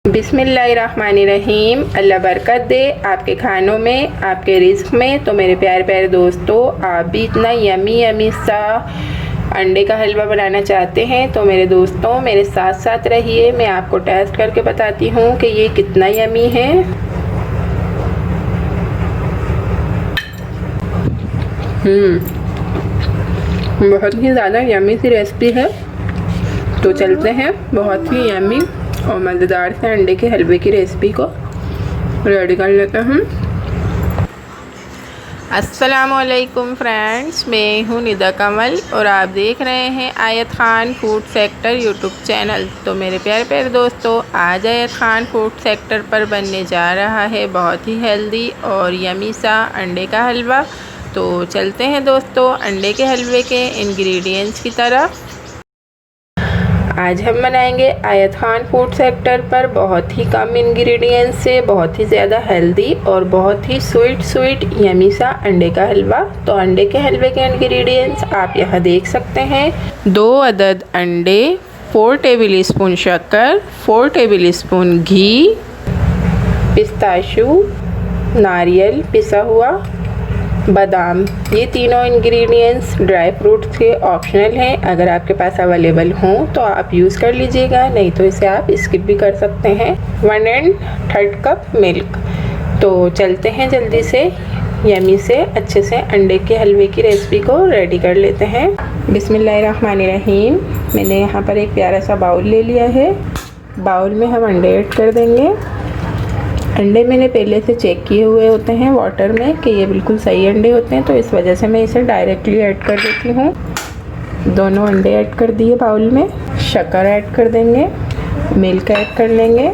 बिस्मिल्लाहिर्रहमानिर्रहीम। अल्लाह बरकत दे आपके खानों में, आपके रिज़्क़ में। तो मेरे प्यारे प्यारे दोस्तों, आप भी इतना यमी यमी सा अंडे का हलवा बनाना चाहते हैं तो मेरे दोस्तों मेरे साथ साथ रहिए। मैं आपको टेस्ट करके बताती हूँ कि ये कितना यमी है। बहुत ही ज़्यादा यमी सी रेसिपी है। तो चलते हैं बहुत ही यमी और मज़ेदार से अंडे के हलवे की रेसिपी को रेडी कर लेते हैं। अस्सलामुअलैकुम फ्रेंड्स, मैं हूँ निदा कमल और आप देख रहे हैं आयत Khan food sector YouTube channel. तो मेरे प्यारे प्यारे दोस्तों, आज आयत ख़ान फूड सेक्टर पर बनने जा रहा है बहुत ही हेल्दी और यमी सा अंडे का हलवा। तो चलते हैं दोस्तों अंडे के हलवे के इंग्रेडिएंट्स की तरफ। आज हम बनाएंगे आयत ख़ान फूड सेक्टर पर बहुत ही कम इंग्रेडिएंट्स से बहुत ही ज़्यादा हेल्दी और बहुत ही स्वीट यमी सा अंडे का हलवा। तो अंडे के हलवे के इंग्रेडिएंट्स आप यहाँ देख सकते हैं। 2 अदद अंडे, 4 टेबल स्पून शक्कर, 4 टेबल स्पून घी, पिस्ताशू, नारियल पिसा हुआ, बादाम। ये तीनों इंग्रेडिएंट्स ड्राई फ्रूट्स के ऑप्शनल हैं। अगर आपके पास अवेलेबल हों तो आप यूज़ कर लीजिएगा, नहीं तो इसे आप स्किप भी कर सकते हैं। 1/3 कप मिल्क। तो चलते हैं जल्दी से यमी से अच्छे से अंडे के हलवे की रेसिपी को रेडी कर लेते हैं। बिस्मिल्लाहिर्रहमानिर्रहीम। मैंने यहाँ पर एक प्यारा सा बाउल ले लिया है। बाउल में हम अंडे ऐड कर देंगे। अंडे मैंने पहले से चेक किए हुए होते हैं वाटर में कि ये बिल्कुल सही अंडे होते हैं, तो इस वजह से मैं इसे डायरेक्टली ऐड कर देती हूँ। दोनों अंडे ऐड कर दिए बाउल में। शक्कर ऐड कर देंगे, मिल्क ऐड कर लेंगे।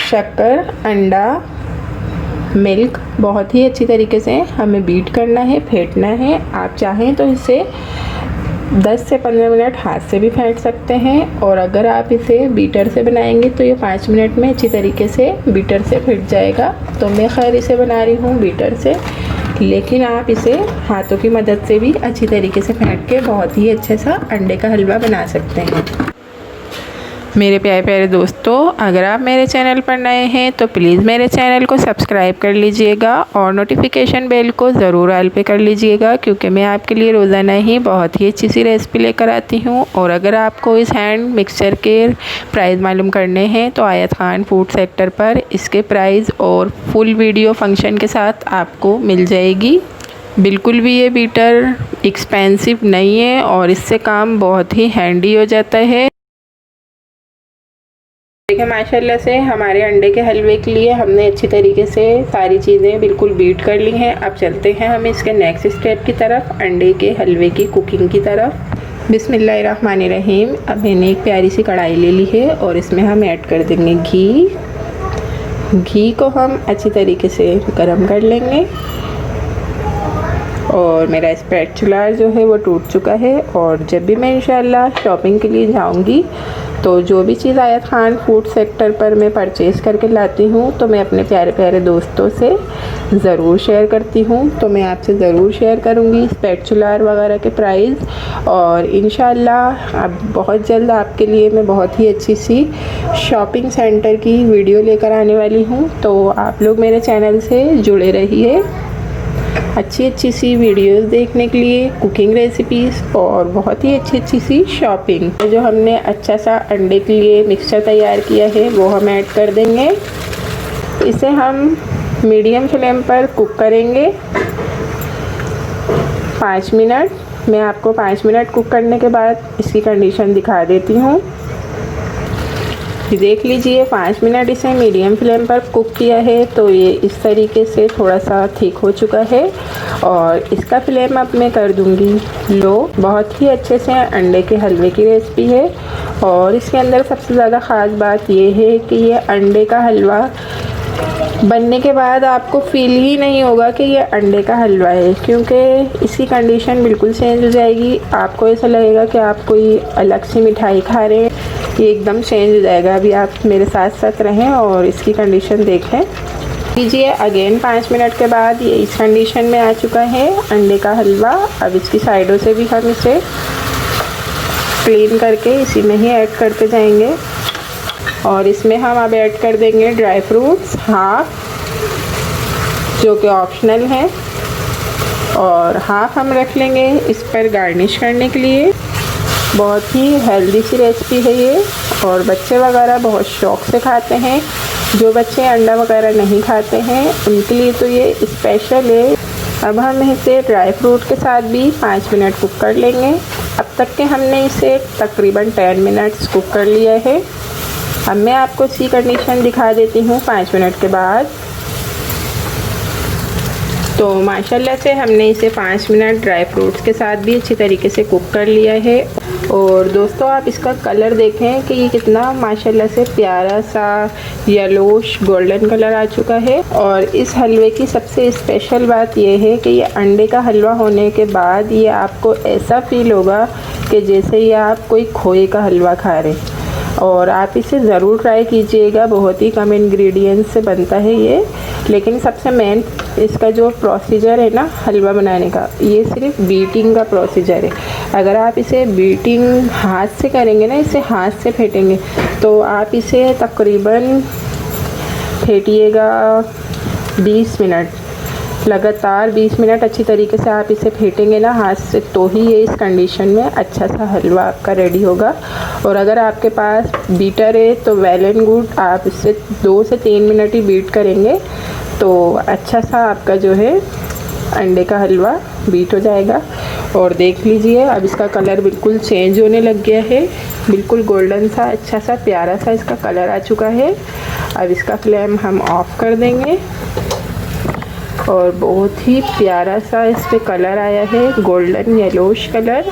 शक्कर, अंडा, मिल्क बहुत ही अच्छी तरीके से हमें बीट करना है, फेंटना है। आप चाहें तो इसे 10 से 15 मिनट हाथ से भी फेंट सकते हैं, और अगर आप इसे बीटर से बनाएंगे तो ये 5 मिनट में अच्छी तरीके से बीटर से फिट जाएगा। तो मैं खैर इसे बना रही हूँ बीटर से, लेकिन आप इसे हाथों की मदद से भी अच्छी तरीके से फेंट के बहुत ही अच्छे सा अंडे का हलवा बना सकते हैं। मेरे प्यारे प्यारे दोस्तों, अगर आप मेरे चैनल पर नए हैं तो प्लीज़ मेरे चैनल को सब्सक्राइब कर लीजिएगा और नोटिफिकेशन बेल को ज़रूर ऑल पे कर लीजिएगा, क्योंकि मैं आपके लिए रोज़ाना ही बहुत ही अच्छी सी रेसिपी लेकर आती हूँ। और अगर आपको इस हैंड मिक्सचर के प्राइस मालूम करने हैं तो आयत ख़ान फूड सेक्टर पर इसके प्राइस और फुल वीडियो फंक्शन के साथ आपको मिल जाएगी। बिल्कुल भी ये बीटर एक्सपेंसिव नहीं है और इससे काम बहुत ही हैंडी हो जाता है। देखिए माशाल्लाह से हमारे अंडे के हलवे के लिए हमने अच्छी तरीके से सारी चीज़ें बिल्कुल बीट कर ली हैं। अब चलते हैं हम इसके नेक्स्ट स्टेप की तरफ, अंडे के हलवे की कुकिंग की तरफ। बिस्मिल्लाहिर्रहमानिर्रहीम। अब मैंने एक प्यारी सी कढ़ाई ले ली है और इसमें हम ऐड कर देंगे घी। घी को हम अच्छी तरीके से गर्म कर लेंगे। और मेरा स्पैचुला जो है वो टूट चुका है। और जब भी मैं इंशाल्लाह शॉपिंग के लिए जाऊंगी तो जो भी चीज़ आयत ख़ान फूड सेक्टर पर मैं परचेज़ करके लाती हूँ तो मैं अपने प्यारे प्यारे दोस्तों से ज़रूर शेयर करती हूँ। तो मैं आपसे ज़रूर शेयर करूँगी स्पैचुला वगैरह के प्राइस। और इंशाल्लाह अब बहुत जल्द आपके लिए मैं बहुत ही अच्छी सी शॉपिंग सेंटर की वीडियो लेकर आने वाली हूँ। तो आप लोग मेरे चैनल से जुड़े रहिए अच्छी सी वीडियोस देखने के लिए, कुकिंग रेसिपीज़ और बहुत ही अच्छी सी शॉपिंग। जो हमने अच्छा सा अंडे के लिए मिक्सचर तैयार किया है वो हम ऐड कर देंगे। इसे हम मीडियम फ्लेम पर कुक करेंगे 5 मिनट। मैं आपको 5 मिनट कुक करने के बाद इसकी कंडीशन दिखा देती हूँ। देख लीजिए 5 मिनट इसे मीडियम फ्लेम पर कुक किया है तो ये इस तरीके से थोड़ा सा थिक हो चुका है। और इसका फ्लेम अब मैं कर दूंगी लो। बहुत ही अच्छे से अंडे के हलवे की रेसिपी है और इसके अंदर सबसे ज़्यादा ख़ास बात ये है कि ये अंडे का हलवा बनने के बाद आपको फील ही नहीं होगा कि ये अंडे का हलवा है, क्योंकि इसकी कंडीशन बिल्कुल चेंज हो जाएगी। आपको ऐसा लगेगा कि आप कोई अलग सी मिठाई खा रहे हैं, ये एकदम चेंज हो जाएगा। अभी आप मेरे साथ साथ रहें और इसकी कंडीशन देखें। लीजिए अगेन 5 मिनट के बाद ये इस कंडीशन में आ चुका है अंडे का हलवा। अब इसकी साइडों से भी हम इसे क्लीन करके इसी में ही ऐड करते जाएंगे। और इसमें हम अब ऐड कर देंगे ड्राई फ्रूट्स हाफ, जो कि ऑप्शनल है, और हाफ हम रख लेंगे इस पर गार्निश करने के लिए। बहुत ही हेल्दी सी रेसिपी है ये, और बच्चे वगैरह बहुत शौक़ से खाते हैं। जो बच्चे अंडा वगैरह नहीं खाते हैं उनके लिए तो ये स्पेशल है। अब हम इसे ड्राई फ्रूट के साथ भी 5 मिनट कुक कर लेंगे। अब तक के हमने इसे तकरीबन 10 मिनट्स कुक कर लिया है। अब मैं आपको सी कंडीशन दिखा देती हूँ 5 मिनट के बाद। तो माशाल्लाह से हमने इसे 5 मिनट ड्राई फ्रूट्स के साथ भी अच्छी तरीके से कुक कर लिया है। और दोस्तों आप इसका कलर देखें कि ये कितना माशाल्लाह से प्यारा सा येलोश गोल्डन कलर आ चुका है। और इस हलवे की सबसे स्पेशल बात यह है कि ये अंडे का हलवा होने के बाद ये आपको ऐसा फील होगा कि जैसे ये आप कोई खोए का हलवा खा रहे हैं। और आप इसे ज़रूर ट्राई कीजिएगा। बहुत ही कम इंग्रेडिएंट्स से बनता है ये, लेकिन सबसे मेन इसका जो प्रोसीजर है ना हलवा बनाने का, ये सिर्फ बीटिंग का प्रोसीजर है। अगर आप इसे बीटिंग हाथ से करेंगे ना, इसे हाथ से फेंटेंगे, तो आप इसे तकरीबन फेंटिएगा 20 मिनट लगातार। 20 मिनट अच्छी तरीके से आप इसे फेंटेंगे ना हाथ से, तो ही ये इस कंडीशन में अच्छा सा हलवा आपका रेडी होगा। और अगर आपके पास बीटर है तो वेल एंड गुड, आप इससे 2 से 3 मिनट ही बीट करेंगे तो अच्छा सा आपका जो है अंडे का हलवा बीट हो जाएगा। और देख लीजिए अब इसका कलर बिल्कुल चेंज होने लग गया है, बिल्कुल गोल्डन सा अच्छा सा प्यारा सा इसका कलर आ चुका है। अब इसका फ्लेम हम ऑफ कर देंगे, और बहुत ही प्यारा सा इस पे कलर आया है, गोल्डन येलोश कलर।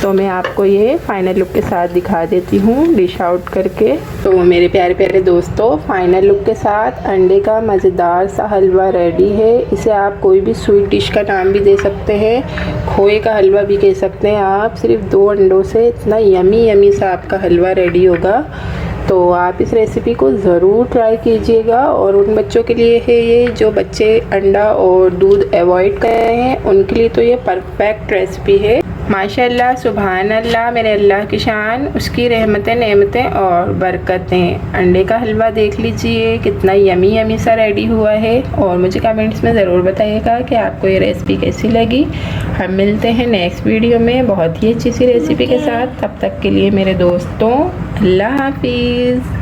तो मैं आपको ये फाइनल लुक के साथ दिखा देती हूँ डिश आउट करके। तो मेरे प्यारे प्यारे दोस्तों, फाइनल लुक के साथ अंडे का मज़ेदार सा हलवा रेडी है। इसे आप कोई भी स्वीट डिश का नाम भी दे सकते हैं, खोए का हलवा भी कह सकते हैं आप। सिर्फ 2 अंडों से इतना यमी यमी सा आपका हलवा रेडी होगा। तो आप इस रेसिपी को ज़रूर ट्राई कीजिएगा। और उन बच्चों के लिए है ये जो बच्चे अंडा और दूध अवॉइड कर रहे हैं, उनके लिए तो ये परफेक्ट रेसिपी है। माशाल्लाह सुभान अल्लाह, मेरे अल्लाह की शान, उसकी रहमतें नेमतें और बरकतें। अंडे का हलवा देख लीजिए कितना यमी यमी सा रेडी हुआ है। और मुझे कमेंट्स में ज़रूर बताइएगा कि आपको ये रेसिपी कैसी लगी। हम मिलते हैं नेक्स्ट वीडियो में बहुत ही अच्छी सी रेसिपी के साथ। तब तक के लिए मेरे दोस्तों, अल्लाह हाफिज़।